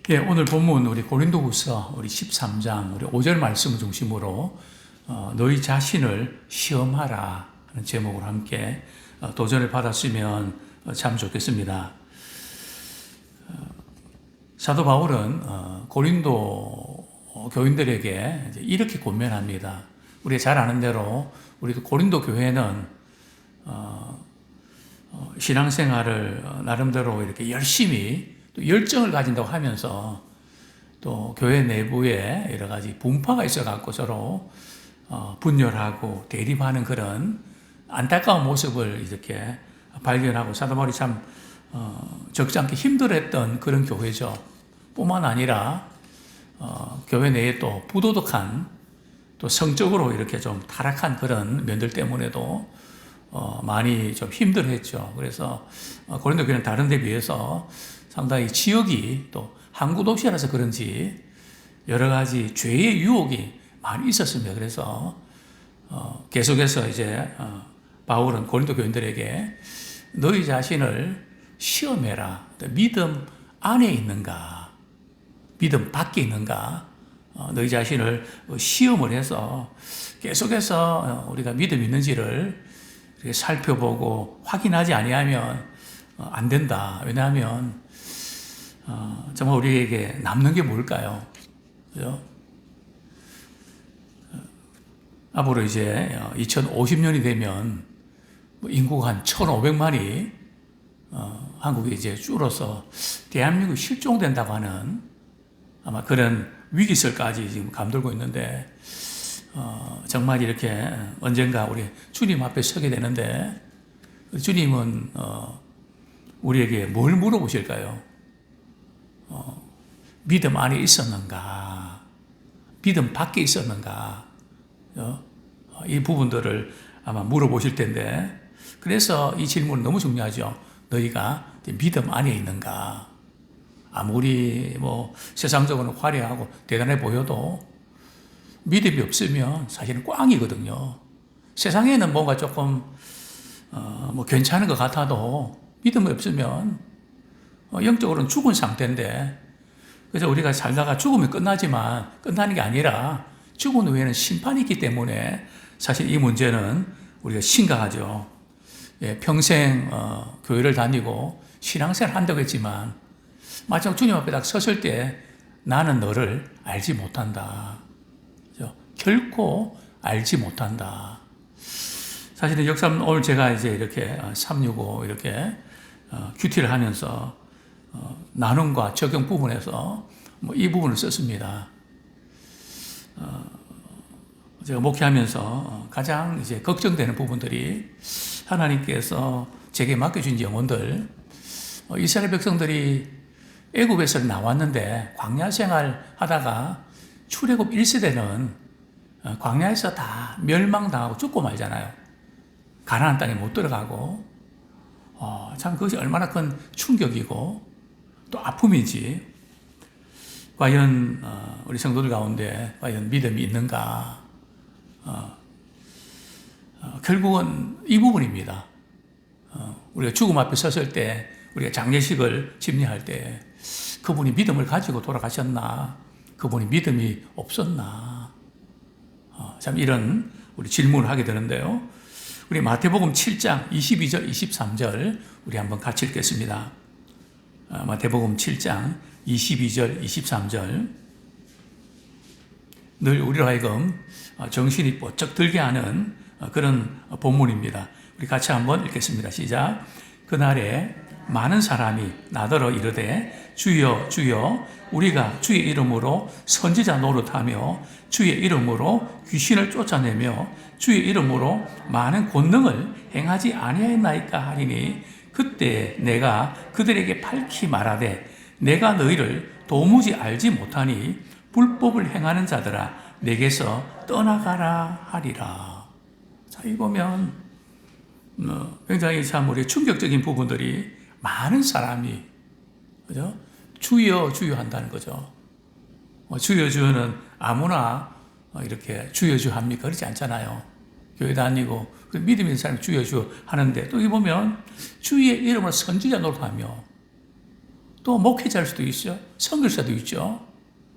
예, 오늘 본문 우리 고린도후서 우리 13장 우리 5절 말씀을 중심으로 너희 자신을 시험하라 하는 제목으로 함께 도전을 받았으면 참 좋겠습니다. 사도 바울은 고린도 교인들에게 이렇게 권면합니다. 우리가 잘 아는 대로 우리 고린도 교회는 신앙생활을 나름대로 이렇게 열심히 또 열정을 가진다고 하면서 또 교회 내부에 여러 가지 분파가 있어갖고 서로 분열하고 대립하는 그런 안타까운 모습을 이렇게 발견하고 사도 바울이 참 적지 않게 힘들었던 그런 교회죠. 뿐만 아니라 교회 내에 또 부도덕한 또 성적으로 이렇게 좀 타락한 그런 면들 때문에도 많이 좀 힘들었죠. 그래서 고린도 교회는 다른 데 비해서 상당히 지역이 또 항구 도시라서 그런지 여러 가지 죄의 유혹이 많이 있었습니다. 그래서 계속해서 이제 바울은 고린도 교인들에게 너희 자신을 시험해라. 믿음 안에 있는가, 믿음 밖에 있는가, 너희 자신을 시험을 해서 계속해서 우리가 믿음 있는지를 이렇게 살펴보고 확인하지 아니하면 안 된다. 왜냐하면 정말 우리에게 남는 게 뭘까요? 그죠? 앞으로 이제 2050년이 되면 인구가 한 1,500만이 한국에 이제 줄어서 대한민국이 실종된다고 하는 아마 그런 위기설까지 지금 감돌고 있는데 정말 이렇게 언젠가 우리 주님 앞에 서게 되는데 주님은 우리에게 뭘 물어보실까요? 믿음 안에 있었는가? 믿음 밖에 있었는가? 이 부분들을 아마 물어보실 텐데, 그래서 이 질문은 너무 중요하죠. 너희가 믿음 안에 있는가? 아무리 뭐 세상적으로 화려하고 대단해 보여도 믿음이 없으면 사실은 꽝이거든요. 세상에는 뭔가 조금 뭐 괜찮은 것 같아도 믿음이 없으면 영적으로는 죽은 상태인데, 그래서 우리가 살다가 죽으면 끝나지만 끝나는 게 아니라 죽은 후에는 심판이 있기 때문에 사실 이 문제는 우리가 심각하죠. 예, 평생 교회를 다니고 신앙생활 한다고 했지만 마지막 주님 앞에 딱 섰을 때 나는 너를 알지 못한다. 그렇죠? 결코 알지 못한다. 사실은 역사는 오늘 제가 이제 이렇게 365 이렇게 큐티를 하면서 나눔과 적용 부분에서 이 부분을 썼습니다. 제가 목회하면서 가장 이제 걱정되는 부분들이 하나님께서 제게 맡겨준 영혼들, 이스라엘 백성들이 애굽에서 나왔는데 광야 생활 하다가 출애굽 1세대는 광야에서 다 멸망당하고 죽고 말잖아요. 가나안 땅에 못 들어가고 참 그것이 얼마나 큰 충격이고 또 아픔이지. 과연 우리 성도들 가운데 과연 믿음이 있는가? 결국은 이 부분입니다. 우리가 죽음 앞에 섰을 때, 우리가 장례식을 집례할 때 그분이 믿음을 가지고 돌아가셨나? 그분이 믿음이 없었나? 참 이런 우리 질문을 하게 되는데요. 우리 마태복음 7장 22절, 23절 우리 한번 같이 읽겠습니다. 마태복음 7장 22절, 23절. 늘 우리로 하여금 정신이 번쩍 들게 하는 그런 본문입니다. 우리 같이 한번 읽겠습니다. 시작. 그날에 많은 사람이 나더러 이르되 주여 주여 우리가 주의 이름으로 선지자 노릇하며 주의 이름으로 귀신을 쫓아내며 주의 이름으로 많은 권능을 행하지 아니하였나이까 하리니 그때 내가 그들에게 밝히 말하되 내가 너희를 도무지 알지 못하니 불법을 행하는 자들아 내게서 떠나가라 하리라. 자, 이 보면 굉장히 참 우리 충격적인 부분들이 많은 사람이 그죠? 주여 주여 한다는 거죠. 주여 주여는 아무나 이렇게 주여 주여 합니까? 그렇지 않잖아요. 교회 다니고 믿음 있는 사람이 주여 주여 하는데 또 여기 보면 주의 이름으로 선지자 노릇하며 또 목회자일 수도 있죠. 선교사도 있죠.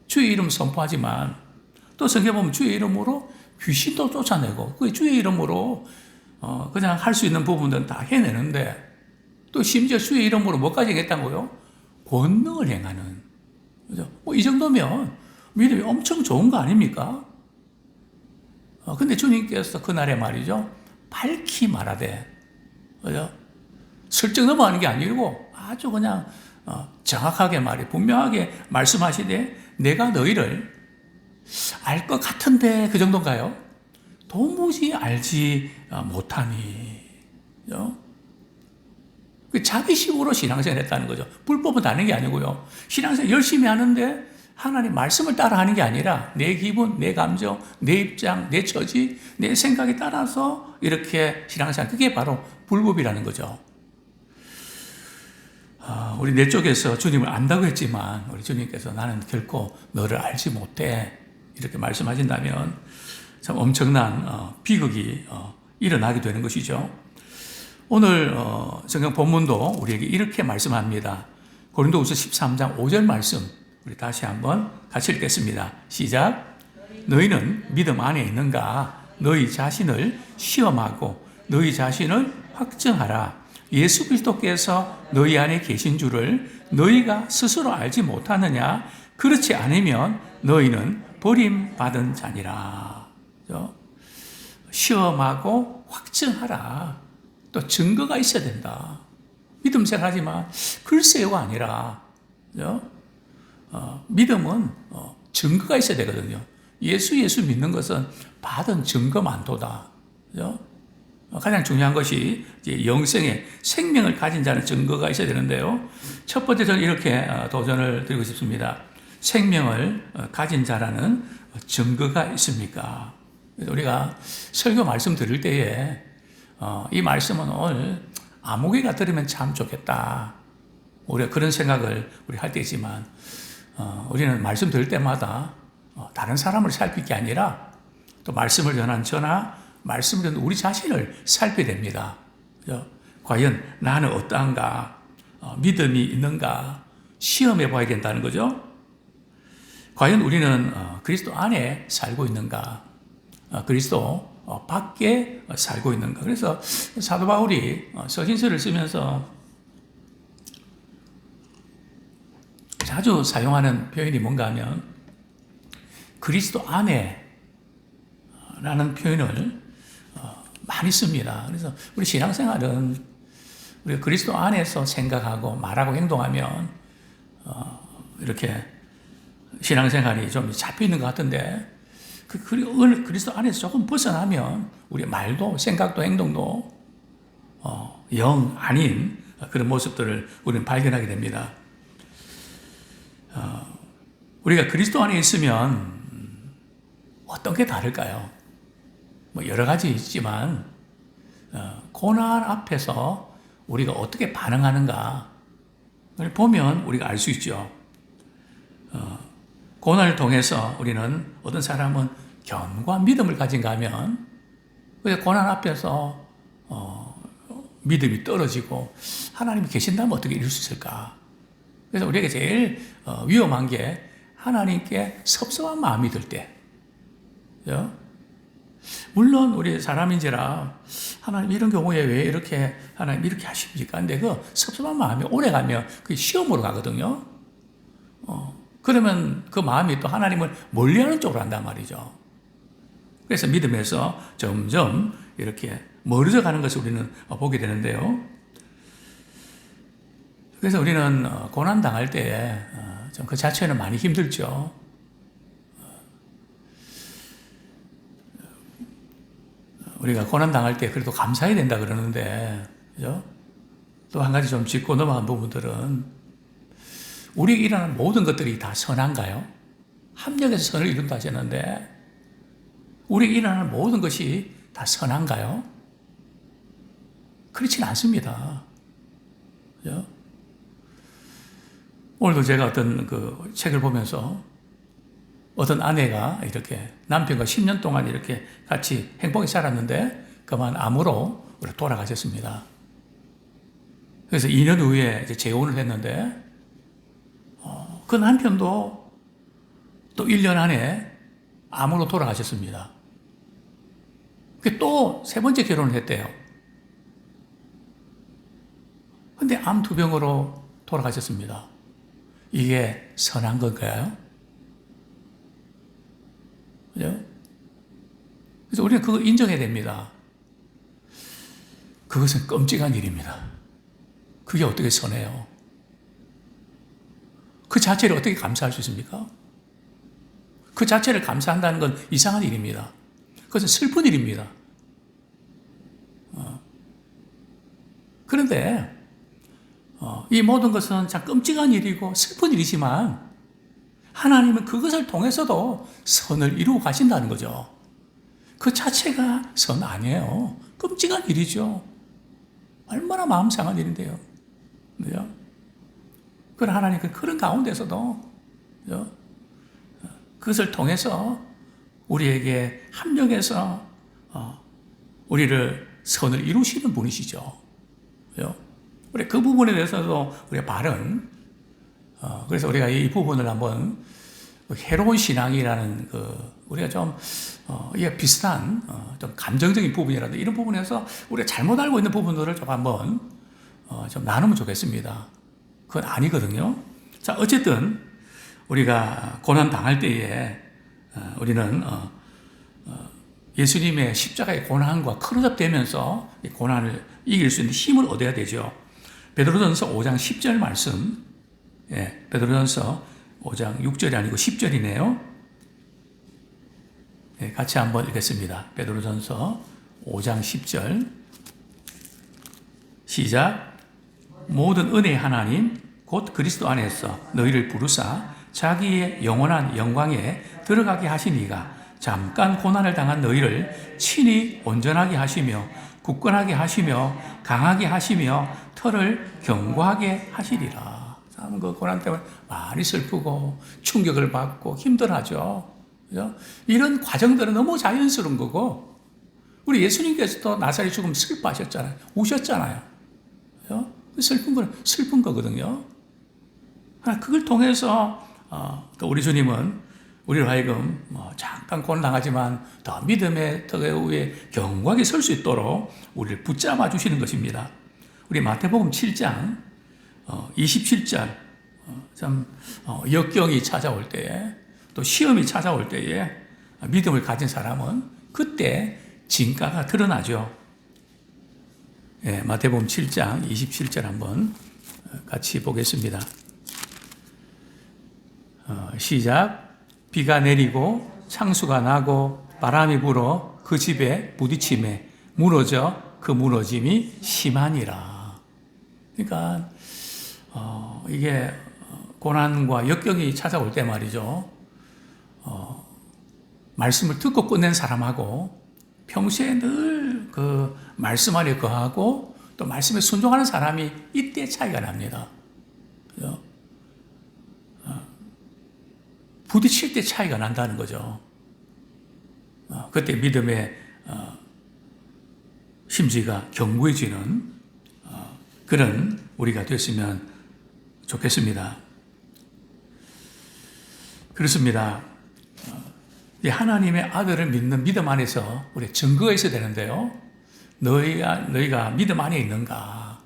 주의 이름 선포하지만 또 성경 보면 주의 이름으로 귀신도 쫓아내고 그 주의 이름으로 그냥 할 수 있는 부분들은 다 해내는데 또 심지어 주의 이름으로 뭐까지 했다고요? 권능을 행하는. 그죠? 이 정도면 믿음이 엄청 좋은 거 아닙니까? 근데 주님께서 그날에 말이죠. 밝히 말하되, 그죠? 슬쩍 넘어가는 게 아니고 아주 그냥 정확하게 분명하게 말씀하시되 내가 너희를 알 것 같은데 그 정도인가요? 도무지 알지 못하니. 그죠? 자기식으로 신앙생활 했다는 거죠. 불법은 다른 게 아니고요. 신앙생활 열심히 하는데 하나님 말씀을 따라 하는 게 아니라 내 기분, 내 감정, 내 입장, 내 처지, 내 생각에 따라서 이렇게 신앙생활, 그게 바로 불법이라는 거죠. 우리 내 쪽에서 주님을 안다고 했지만 우리 주님께서 나는 결코 너를 알지 못해 이렇게 말씀하신다면 참 엄청난 비극이 일어나게 되는 것이죠. 오늘 성경 본문도 우리에게 이렇게 말씀합니다. 고린도후서 13장 5절 말씀 우리 다시 한번 같이 읽겠습니다. 시작. 너희는 믿음 안에 있는가? 너희 자신을 시험하고 너희 자신을 확증하라. 예수 그리스도께서 너희 안에 계신 줄을 너희가 스스로 알지 못하느냐? 그렇지 않으면 너희는 버림받은 자니라. 시험하고 확증하라. 또 증거가 있어야 된다. 믿음 생각하지만 글쎄요가 아니라 믿음은 증거가 있어야 되거든요. 예수 믿는 것은 받은 증거만도다. 가장 중요한 것이 이제 영생의 생명을 가진 자는 증거가 있어야 되는데요. 첫 번째 저는 이렇게 도전을 드리고 싶습니다. 생명을 가진 자라는 증거가 있습니까? 우리가 설교 말씀 들을 때에 이 말씀은 오늘 아무개가 들으면 참 좋겠다. 우리가 그런 생각을 우리 할 때 있지만 우리는 말씀 들을 때마다 다른 사람을 살필 게 아니라 또 말씀을 전한 저나 말씀을 듣는 우리 자신을 살펴야 됩니다. 과연 나는 어떠한가? 믿음이 있는가? 시험해 봐야 된다는 거죠. 과연 우리는 그리스도 안에 살고 있는가? 그리스도 밖에 살고 있는가? 그래서 사도 바울이 서신서를 쓰면서 자주 사용하는 표현이 뭔가 하면 그리스도 안에 라는 표현을 많이 씁니다. 그래서 우리 신앙생활은 우리가 그리스도 안에서 생각하고 말하고 행동하면 이렇게 신앙생활이 좀 잡혀 있는 것 같은데 그리스도 안에서 조금 벗어나면 우리 말도 생각도 행동도 영 아닌 그런 모습들을 우리는 발견하게 됩니다. 우리가 그리스도 안에 있으면 어떤 게 다를까요? 여러 가지 있지만 고난 앞에서 우리가 어떻게 반응하는가 보면 우리가 알 수 있죠. 고난을 통해서 우리는 어떤 사람은 견고한 믿음을 가진가 하면 고난 앞에서 믿음이 떨어지고 하나님이 계신다면 어떻게 이룰 수 있을까? 그래서 우리에게 제일 위험한 게 하나님께 섭섭한 마음이 들 때. 물론 우리 사람인지라 하나님 이런 경우에 왜 이렇게 하나님 이렇게 하십니까? 근데 그 섭섭한 마음이 오래 가면 그 시험으로 가거든요. 그러면 그 마음이 또 하나님을 멀리하는 쪽으로 한단 말이죠. 그래서 믿음에서 점점 이렇게 멀어져 가는 것을 우리는 보게 되는데요. 그래서 우리는 고난 당할 때에 좀 그 자체는 많이 힘들죠. 우리가 고난 당할 때 그래도 감사해야 된다 그러는데, 그죠? 또 한 가지 좀 짚고 넘어간 부분들은 우리에게 일어나는 모든 것들이 다 선한가요? 합력해서 선을 이룬다 하셨는데 우리에게 일어나는 모든 것이 다 선한가요? 그렇지는 않습니다. 그죠? 오늘도 제가 어떤 그 책을 보면서 어떤 아내가 이렇게 남편과 10년 동안 이렇게 같이 행복히 살았는데 그만 암으로 돌아가셨습니다. 그래서 2년 후에 이제 재혼을 했는데 그 남편도 또 1년 안에 암으로 돌아가셨습니다. 또 세 번째 결혼을 했대요. 근데 암 2병으로 돌아가셨습니다. 이게 선한 건가요? 그죠? 그래서 우리는 그거 인정해야 됩니다. 그것은 끔찍한 일입니다. 그게 어떻게 선해요? 그 자체를 어떻게 감사할 수 있습니까? 그 자체를 감사한다는 건 이상한 일입니다. 그것은 슬픈 일입니다. 그런데 이 모든 것은 참 끔찍한 일이고 슬픈 일이지만 하나님은 그것을 통해서도 선을 이루어 가신다는 거죠. 그 자체가 선 아니에요. 끔찍한 일이죠. 얼마나 마음 상한 일인데요. 그죠? 그런 하나님 그런 가운데서도 그죠? 그것을 통해서 우리에게 합력해서 우리를 선을 이루시는 분이시죠. 그죠? 우리 그 부분에 대해서도 우리가 바른 그래서 우리가 이 부분을 한번 해로운 신앙이라는 우리가 좀 이게 비슷한 좀 감정적인 부분이라도 이런 부분에서 우리가 잘못 알고 있는 부분들을 좀 한번 좀 나누면 좋겠습니다. 그건 아니거든요. 자, 어쨌든 우리가 고난 당할 때에 우리는 예수님의 십자가의 고난과 크로잡되면서 고난을 이길 수 있는 힘을 얻어야 되죠. 베드로전서 5장 10절 말씀, 베드로전서 5장 6절이 아니고 10절이네요. 같이 한번 읽겠습니다. 베드로전서 5장 10절 시작. 모든 은혜의 하나님 곧 그리스도 안에서 너희를 부르사 자기의 영원한 영광에 들어가게 하시니가 잠깐 고난을 당한 너희를 친히 온전하게 하시며 굳건하게 하시며 강하게 하시며 털을 견고하게 하시리라. 참 그 고난 때문에 많이 슬프고 충격을 받고 힘들어하죠. 그죠? 이런 과정들은 너무 자연스러운 거고 우리 예수님께서도 나사렛 죽음 슬퍼하셨잖아요. 우셨잖아요. 그죠? 슬픈 건 슬픈 거거든요. 그걸 통해서 또 우리 주님은 우리로 하여금 잠깐 고난당하지만 더 믿음의 턱 위에 견고하게 설 수 있도록 우리를 붙잡아 주시는 것입니다. 우리 마태복음 7장 27절 참 역경이 찾아올 때에 또 시험이 찾아올 때에 믿음을 가진 사람은 그때 진가가 드러나죠. 마태복음 7장 27절 한번 같이 보겠습니다. 시작. 비가 내리고 창수가 나고 바람이 불어 그 집에 부딪힘에 무너져 그 무너짐이 심하니라. 그러니까 이게 고난과 역경이 찾아올 때 말이죠. 말씀을 듣고 끝낸 사람하고 평소에 늘 그 말씀 안에 거하고 또 말씀에 순종하는 사람이 이때 차이가 납니다. 그죠? 부딪힐 때 차이가 난다는 거죠. 그때 믿음의 심지가 견고해지는 그런 우리가 됐으면 좋겠습니다. 그렇습니다. 하나님의 아들을 믿는 믿음 안에서 우리 증거가 있어야 되는데요. 너희가 믿음 안에 있는가?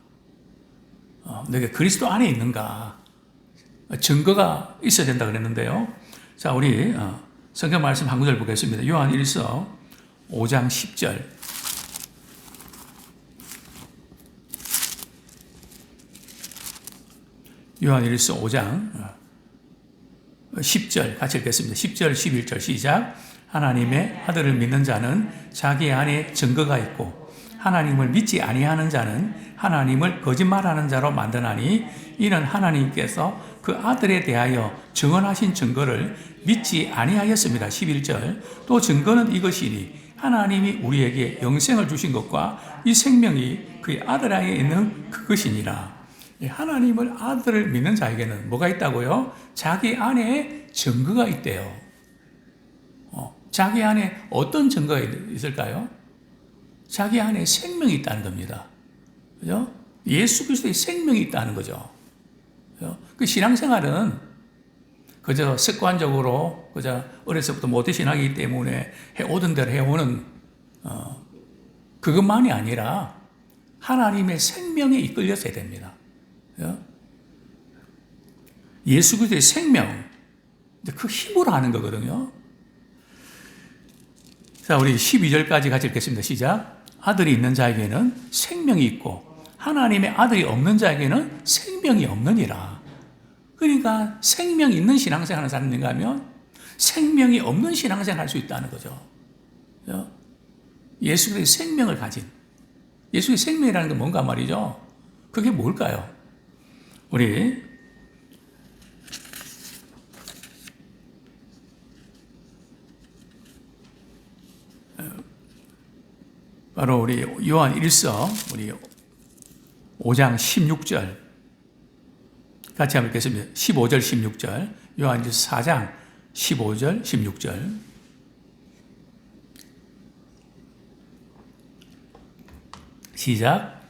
너희가 그리스도 안에 있는가? 증거가 있어야 된다 그랬는데요. 자, 우리 성경 말씀 한 구절 보겠습니다. 요한 1서 5장 10절. 요한 1서 5장 10절 같이 읽겠습니다. 10절 11절 시작. 하나님의 아들을 믿는 자는 자기 안에 증거가 있고 하나님을 믿지 아니하는 자는 하나님을 거짓말하는 자로 만드나니 이는 하나님께서 그 아들에 대하여 증언하신 증거를 믿지 아니하였습니다. 11절. 또 증거는 이것이니 하나님이 우리에게 영생을 주신 것과 이 생명이 그의 아들 안에 있는 그것이니라. 하나님을 아들을 믿는 자에게는 뭐가 있다고요? 자기 안에 증거가 있대요. 자기 안에 어떤 증거가 있을까요? 자기 안에 생명이 있다는 겁니다. 그죠? 예수 그리스도의 생명이 있다는 거죠. 그죠? 그 신앙생활은 그저 습관적으로 그저 어려서부터 모태신앙이기 때문에 해오던 대로 해오는 그것만이 아니라 하나님의 생명에 이끌렸어야 됩니다. 예수 그리스도의 생명, 그 힘으로 하는 거거든요. 자, 우리 12절까지 같이 읽겠습니다. 시작. 아들이 있는 자에게는 생명이 있고 하나님의 아들이 없는 자에게는 생명이 없느니라. 그러니까 생명이 있는 신앙생활 하는 사람인가 하면 생명이 없는 신앙생활 할 수 있다는 거죠. 예수 그리스도의 생명을 가진, 예수의 생명이라는 게 뭔가 말이죠. 그게 뭘까요? 우리 바로 우리 요한 1서 우리 5장 16절 같이 한번 읽겠습니다. 15절 16절 요한 4장 15절 16절 시작.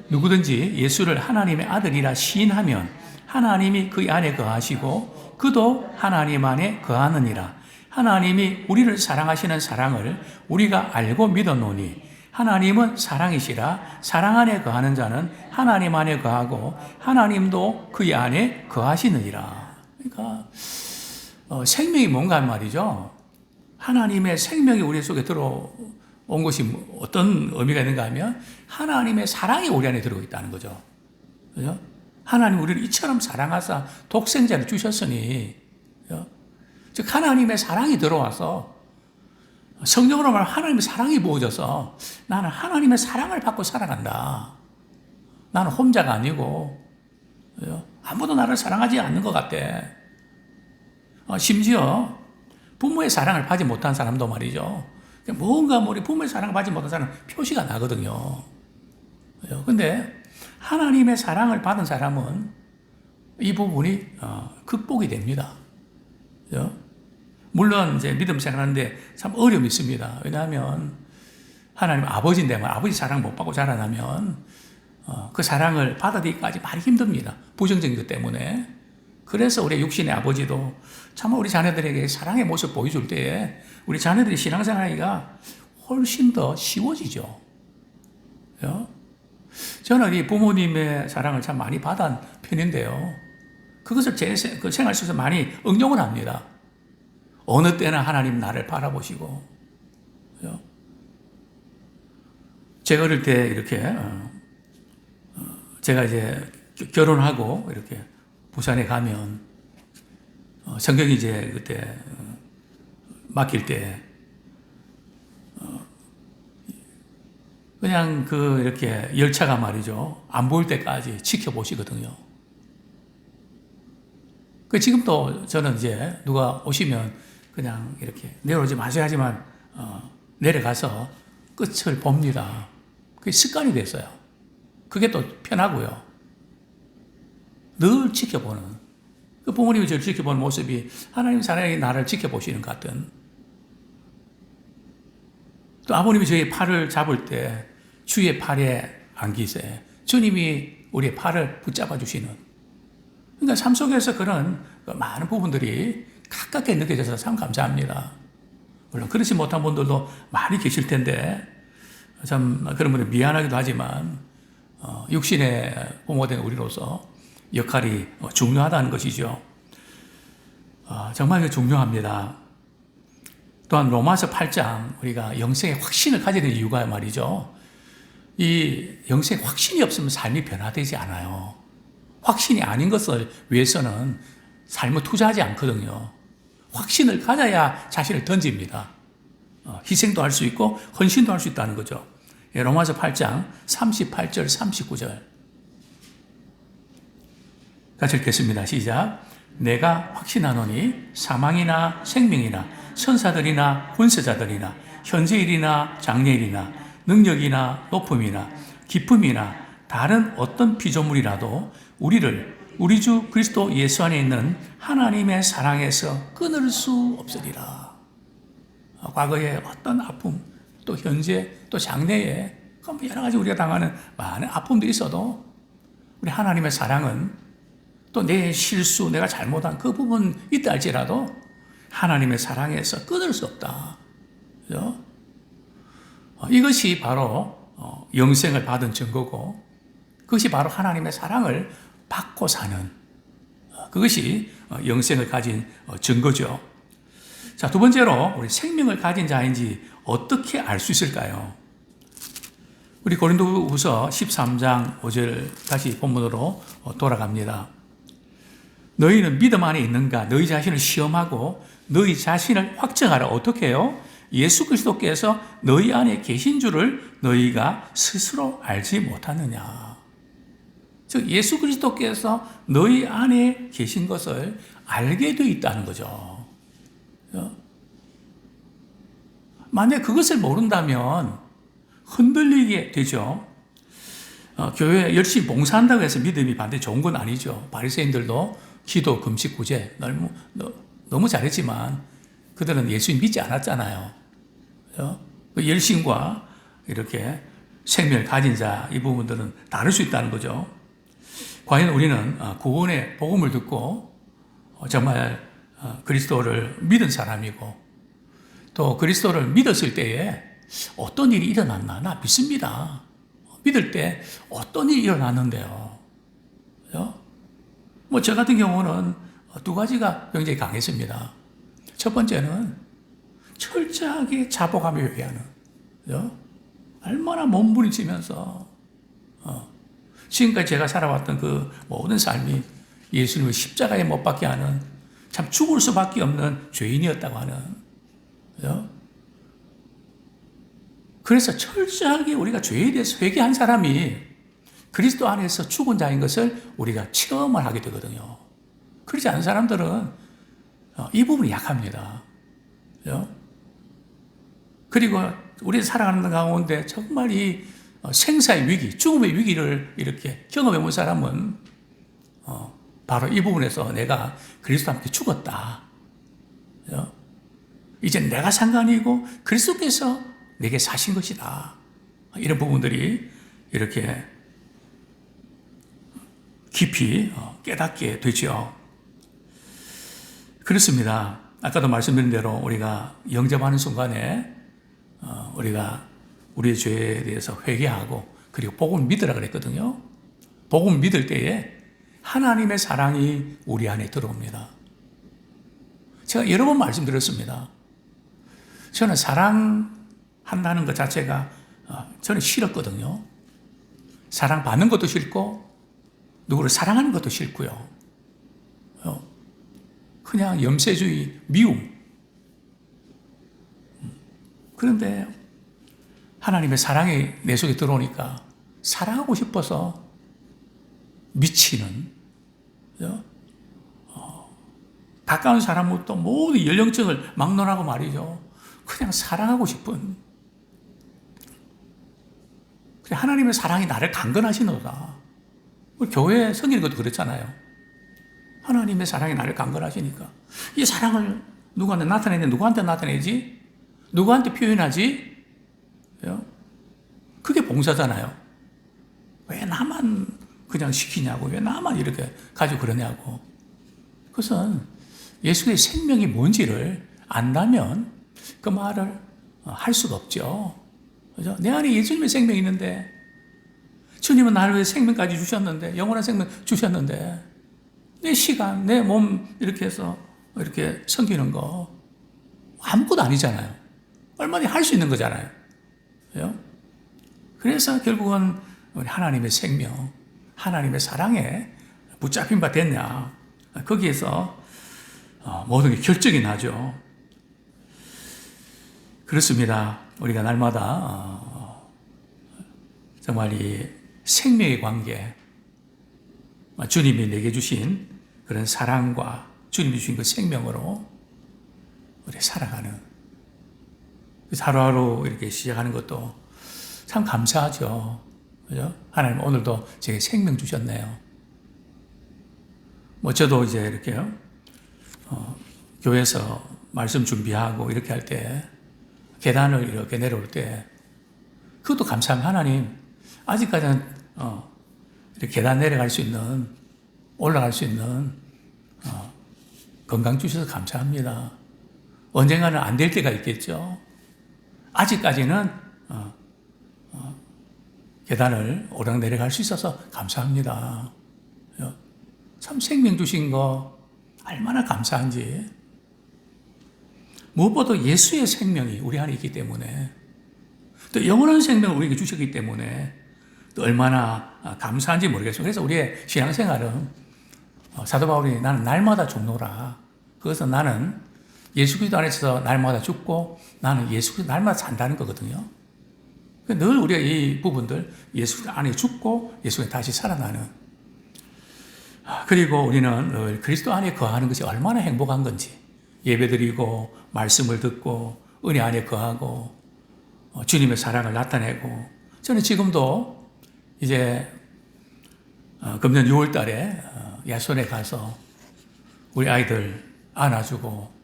누구든지 예수를 하나님의 아들이라 시인하면 하나님이 그 안에 거하시고 그도 하나님 안에 거하느니라. 하나님이 우리를 사랑하시는 사랑을 우리가 알고 믿었노니 하나님은 사랑이시라. 사랑 안에 거하는 자는 하나님 안에 거하고 하나님도 그의 안에 거하시느니라. 그러니까 생명이 뭔가 말이죠. 하나님의 생명이 우리 속에 들어온 것이 어떤 의미가 있는가 하면 하나님의 사랑이 우리 안에 들어있다는 거죠. 그죠? 하나님 우리를 이처럼 사랑하사 독생자를 주셨으니, 즉 하나님의 사랑이 들어와서 성경으로 말하면 하나님의 사랑이 부어져서 나는 하나님의 사랑을 받고 살아간다. 나는 혼자가 아니고 아무도 나를 사랑하지 않는 것 같아. 심지어 부모의 사랑을 받지 못한 사람도 말이죠. 뭔가 우리 부모의 사랑을 받지 못한 사람은 표시가 나거든요. 근데 하나님의 사랑을 받은 사람은 이 부분이 극복이 됩니다. 물론 이제 믿음 생활하는데 참 어려움이 있습니다. 왜냐하면 하나님 아버지인데 아버지 사랑 못 받고 자라나면 그 사랑을 받아들이기까지 많이 힘듭니다. 부정적인 것 때문에. 그래서 우리 육신의 아버지도 참 우리 자녀들에게 사랑의 모습 보여줄 때에 우리 자녀들이 신앙생활하기가 훨씬 더 쉬워지죠. 저는 이 부모님의 사랑을 참 많이 받은 편인데요. 그것을 제 생활 속에서 많이 응용을 합니다. 어느 때나 하나님 나를 바라보시고. 제가 어릴 때 이렇게, 제가 이제 결혼하고 이렇게 부산에 가면, 성경이 이제 그때 맡길 때, 그냥 이렇게 열차가 말이죠. 안 보일 때까지 지켜보시거든요. 지금도 저는 이제 누가 오시면 그냥 이렇게 내려오지 마세요 하지만, 내려가서 끝을 봅니다. 그게 습관이 됐어요. 그게 또 편하고요. 늘 지켜보는. 그 부모님이 저를 지켜보는 모습이 하나님 사랑이 나를 지켜보시는 것 같은. 또 아버님이 저희 팔을 잡을 때 주의 팔에 안기세. 주님이 우리의 팔을 붙잡아 주시는. 그러니까 삶 속에서 그런 많은 부분들이 가깝게 느껴져서 참 감사합니다. 물론 그렇지 못한 분들도 많이 계실 텐데 참 그런 분들 미안하기도 하지만 육신의 부모가 된 우리로서 역할이 중요하다는 것이죠. 정말 중요합니다. 또한 로마서 8장 우리가 영생의 확신을 가져야 되는 이유가 말이죠. 이 영생의 확신이 없으면 삶이 변화되지 않아요. 확신이 아닌 것을 위해서는 삶을 투자하지 않거든요. 확신을 가져야 자신을 던집니다. 희생도 할 수 있고 헌신도 할 수 있다는 거죠. 로마서 8장 38절 39절 같이 읽겠습니다. 시작. 내가 확신하노니 사망이나 생명이나 천사들이나 권세자들이나 현재일이나 장래일이나 능력이나 높음이나 기쁨이나 다른 어떤 피조물이라도 우리를 우리 주 그리스도 예수 안에 있는 하나님의 사랑에서 끊을 수 없으리라. 과거에 어떤 아픔, 또 현재, 또 장래에 여러 가지 우리가 당하는 많은 아픔들이 있어도 우리 하나님의 사랑은 또 내 실수, 내가 잘못한 그 부분 있다 할지라도 하나님의 사랑에서 끊을 수 없다. 그죠? 이것이 바로 영생을 받은 증거고, 그것이 바로 하나님의 사랑을 받고 사는, 그것이 영생을 가진 증거죠. 자, 두 번째로 우리 생명을 가진 자인지 어떻게 알 수 있을까요? 우리 고린도후서 13장 5절 다시 본문으로 돌아갑니다. 너희는 믿음 안에 있는가? 너희 자신을 시험하고 너희 자신을 확증하라. 어떻게 해요? 예수 그리스도께서 너희 안에 계신 줄을 너희가 스스로 알지 못하느냐. 즉 예수 그리스도께서 너희 안에 계신 것을 알게 되어 있다는 거죠. 만약 그것을 모른다면 흔들리게 되죠. 교회 열심히 봉사한다고 해서 믿음이 반드시 좋은 건 아니죠. 바리새인들도 기도, 금식, 구제 너무 잘했지만 그들은 예수님 믿지 않았잖아요. 그 열심과 이렇게 생명을 가진 자, 이 부분들은 다를 수 있다는 거죠. 과연 우리는 구원의 복음을 듣고 정말 그리스도를 믿은 사람이고, 또 그리스도를 믿었을 때에 어떤 일이 일어났나? 나 믿습니다. 믿을 때 어떤 일이 일어났는데요. 뭐 저 같은 경우는 두 가지가 굉장히 강했습니다. 첫 번째는 철저하게 자복하며 회개하는, 얼마나 몸부림치면서 지금까지 제가 살아왔던 그 모든 삶이 예수님을 십자가에 못 박게 하는, 참 죽을 수밖에 없는 죄인이었다고 하는. 그래서 철저하게 우리가 죄에 대해서 회개한 사람이 그리스도 안에서 죽은 자인 것을 우리가 체험을 하게 되거든요. 그렇지 않은 사람들은 이 부분이 약합니다. 그리고 우리 살아가는 가운데 정말 이 생사의 위기, 죽음의 위기를 이렇게 경험해 본 사람은 바로 이 부분에서 내가 그리스도와 함께 죽었다. 이제 내가 상관이고 그리스도께서 내게 사신 것이다. 이런 부분들이 이렇게 깊이 깨닫게 되죠. 그렇습니다. 아까도 말씀드린 대로 우리가 영접하는 순간에 우리가 우리의 죄에 대해서 회개하고 그리고 복음을 믿으라 그랬거든요. 복음을 믿을 때에 하나님의 사랑이 우리 안에 들어옵니다. 제가 여러 번 말씀드렸습니다. 저는 사랑한다는 것 자체가 저는 싫었거든요. 사랑받는 것도 싫고 누구를 사랑하는 것도 싫고요. 그냥 염세주의, 미움. 그런데 하나님의 사랑이 내 속에 들어오니까 사랑하고 싶어서 미치는, 가까운 사람부터 모든 연령층을 막론하고 말이죠. 그냥 사랑하고 싶은, 하나님의 사랑이 나를 강건하시노라. 교회 섬기는 것도 그렇잖아요. 하나님의 사랑이 나를 강건하시니까 이 사랑을 누구한테 나타내는데 누구한테 나타내지? 누구한테 표현하지? 그게 봉사잖아요. 왜 나만 그냥 시키냐고, 왜 나만 이렇게 가지고 그러냐고. 그것은 예수의 생명이 뭔지를 안다면 그 말을 할 수가 없죠. 그죠? 내 안에 예수님의 생명이 있는데, 주님은 나를 위해 생명까지 주셨는데, 영원한 생명 주셨는데, 내 시간, 내 몸 이렇게 해서 이렇게 섬기는 거 아무것도 아니잖아요. 얼마나 할 수 있는 거잖아요. 그래서 결국은 우리 하나님의 생명, 하나님의 사랑에 붙잡힌 바 됐냐, 거기에서 모든 게 결정이 나죠. 그렇습니다. 우리가 날마다 정말 이 생명의 관계, 주님이 내게 주신 그런 사랑과 주님이 주신 그 생명으로 우리 살아가는, 하루하루 이렇게 시작하는 것도 참 감사하죠. 그죠? 하나님 오늘도 제게 생명 주셨네요. 저도 이제 이렇게 교회에서 말씀 준비하고 이렇게 할 때 계단을 이렇게 내려올 때 그것도 감사합니다. 하나님 아직까지는 이렇게 계단 내려갈 수 있는 올라갈 수 있는 건강 주셔서 감사합니다. 언젠가는 안 될 때가 있겠죠. 아직까지는 계단을 오르락내리락 할 수 있어서 감사합니다. 참 생명 주신 거 얼마나 감사한지. 무엇보다 예수의 생명이 우리 안에 있기 때문에, 또 영원한 생명을 우리에게 주셨기 때문에 또 얼마나 감사한지 모르겠습니다. 그래서 우리의 신앙생활은 사도 바울이 나는 날마다 죽노라. 그것은 나는 예수 그리스도 안에서 날마다 죽고 나는 예수 그리스도 날마다 산다는 거거든요. 늘 우리가 이 부분들 예수 안에 죽고 예수 안에 다시 살아나는, 그리고 우리는 늘 그리스도 안에 거하는 것이 얼마나 행복한 건지, 예배드리고 말씀을 듣고 은혜 안에 거하고 주님의 사랑을 나타내고, 저는 지금도 이제 금년 6월 달에 야손에 가서 우리 아이들 안아주고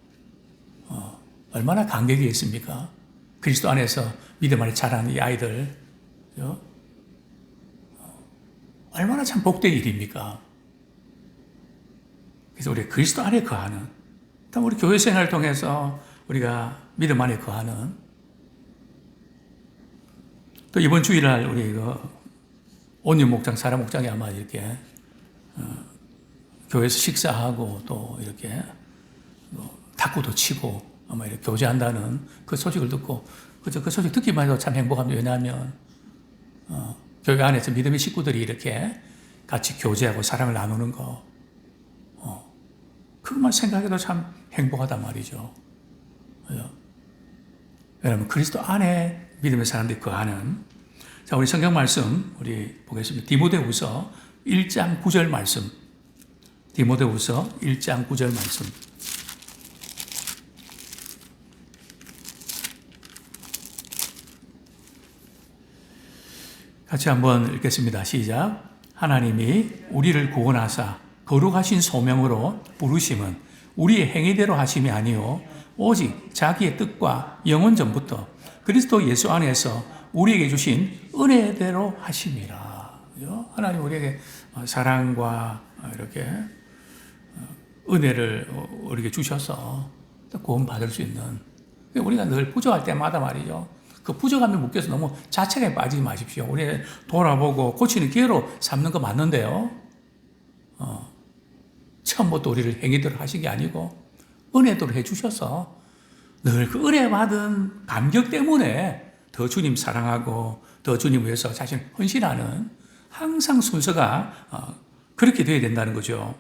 얼마나 감격이 있습니까? 그리스도 안에서 믿음 안에 자라는 이 아이들 얼마나 참 복된 일입니까? 그래서 우리 그리스도 안에 거하는, 또 우리 교회 생활을 통해서 우리가 믿음 안에 거하는, 또 이번 주일날 우리 온유 목장, 사람 목장이 아마 이렇게 교회에서 식사하고 또 이렇게 탁구도 치고 아마 이렇게 교제한다는 그 소식을 듣고 그 소식 듣기만 해도 참 행복합니다. 왜냐하면 교회 안에서 믿음의 식구들이 이렇게 같이 교제하고 사랑을 나누는 거, 그것만 생각해도 참 행복하단 말이죠. 여러분, 그리스도 안에 믿음의 사람들이 거하는, 자, 우리 성경 말씀 우리 보겠습니다. 디모데후서 1장 9절 말씀. 디모데후서 1장 9절 말씀. 같이 한번 읽겠습니다. 시작. 하나님이 우리를 구원하사 거룩하신 소명으로 부르심은 우리의 행위대로 하심이 아니요 오직 자기의 뜻과 영원 전부터 그리스도 예수 안에서 우리에게 주신 은혜대로 하심이라. 하나님 우리에게 사랑과 이렇게 은혜를 우리에게 주셔서 구원받을 수 있는, 우리가 늘 부족할 때마다 말이죠. 그 부족함에 묶여서 너무 자책에 빠지지 마십시오. 우리 돌아보고 고치는 기회로 삼는 거 맞는데요. 처음부터 우리를 행위대로 하신 게 아니고 은혜대로 해주셔서 늘 그 은혜 받은 감격 때문에 더 주님 사랑하고 더 주님 위해서 자신을 헌신하는 항상 순서가 그렇게 되어야 된다는 거죠.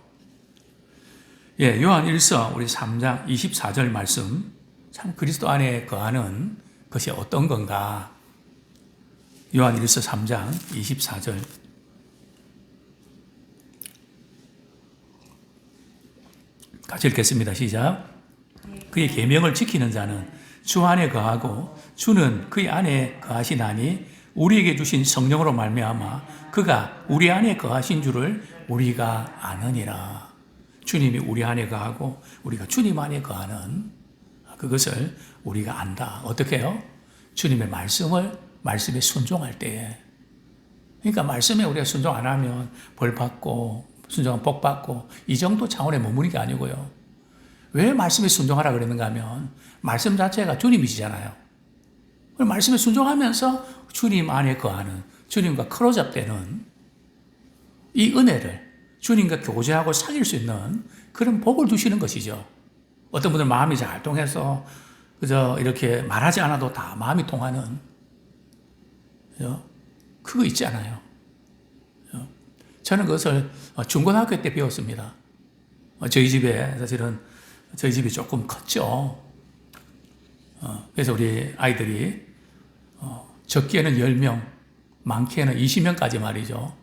예, 요한 1서 우리 3장 24절 말씀, 참 그리스도 안에 거하는 것이 어떤 건가? 요한 1서 3장 24절. 같이 읽겠습니다. 시작. 그의 계명을 지키는 자는 주 안에 거하고 주는 그의 안에 거하시나니 우리에게 주신 성령으로 말미암아 그가 우리 안에 거하신 줄을 우리가 아느니라. 주님이 우리 안에 거하고 우리가 주님 안에 거하는 그것을 우리가 안다. 어떻게 해요? 주님의 말씀에 순종할 때에. 그러니까 말씀에 우리가 순종 안 하면 벌 받고 순종하면 복 받고 이 정도 차원에 머무는 게 아니고요. 왜 말씀에 순종하라 그랬는가 하면 말씀 자체가 주님이시잖아요. 말씀에 순종하면서 주님 안에 거하는, 주님과 크로잡되는 이 은혜를, 주님과 교제하고 사귈 수 있는 그런 복을 주시는 것이죠. 어떤 분들 마음이 잘 통해서 그저 이렇게 말하지 않아도 다 마음이 통하는, 그거 있지 않아요. 저는 그것을 중고등학교 때 배웠습니다. 저희 집에 사실은 저희 집이 조금 컸죠. 그래서 우리 아이들이 적게는 10명, 많게는 20명까지 말이죠.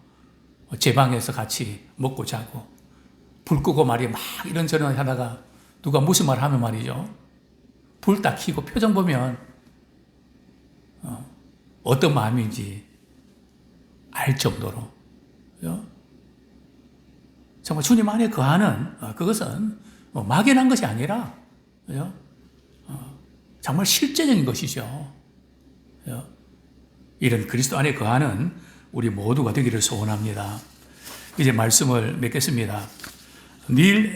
제 방에서 같이 먹고 자고 불 끄고 말이야 막 이런저런 하다가 누가 무슨 말 하면 말이죠. 불 딱 켜고 표정 보면 어떤 마음인지 알 정도로 정말 주님 안에 거하는 그것은 막연한 것이 아니라 정말 실제적인 것이죠. 이런 그리스도 안에 거하는 우리 모두가 되기를 소원합니다. 이제 말씀을 맺겠습니다. 닐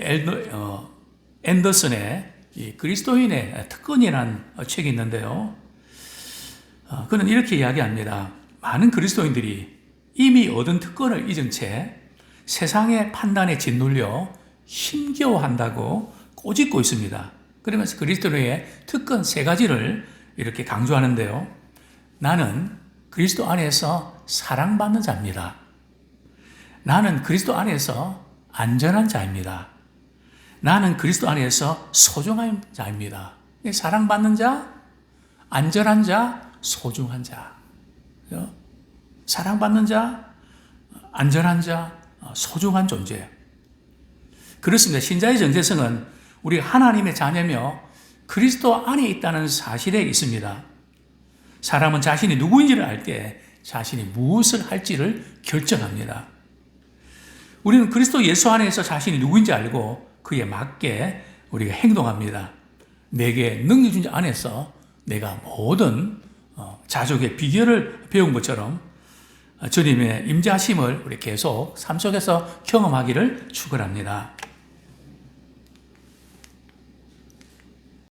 앤더슨의 이 그리스도인의 특권이라는 책이 있는데요. 그는 이렇게 이야기합니다. 많은 그리스도인들이 이미 얻은 특권을 잊은 채 세상의 판단에 짓눌려 힘겨워한다고 꼬집고 있습니다. 그러면서 그리스도인의 특권 세 가지를 이렇게 강조하는데요. 나는 그리스도 안에서 사랑받는 자입니다. 나는 그리스도 안에서 안전한 자입니다. 나는 그리스도 안에서 소중한 자입니다. 사랑받는 자, 안전한 자, 소중한 자. 사랑받는 자, 안전한 자, 소중한 존재. 그렇습니다. 신자의 정체성은 우리가 하나님의 자녀며 그리스도 안에 있다는 사실에 있습니다. 사람은 자신이 누구인지를 알 때 자신이 무엇을 할지를 결정합니다. 우리는 그리스도 예수 안에서 자신이 누구인지 알고 그에 맞게 우리가 행동합니다. 내게 능력 준 자 안에서 내가 모든 자족의 비결을 배운 것처럼 주님의 임재하심을 우리 계속 삶 속에서 경험하기를 축원합니다.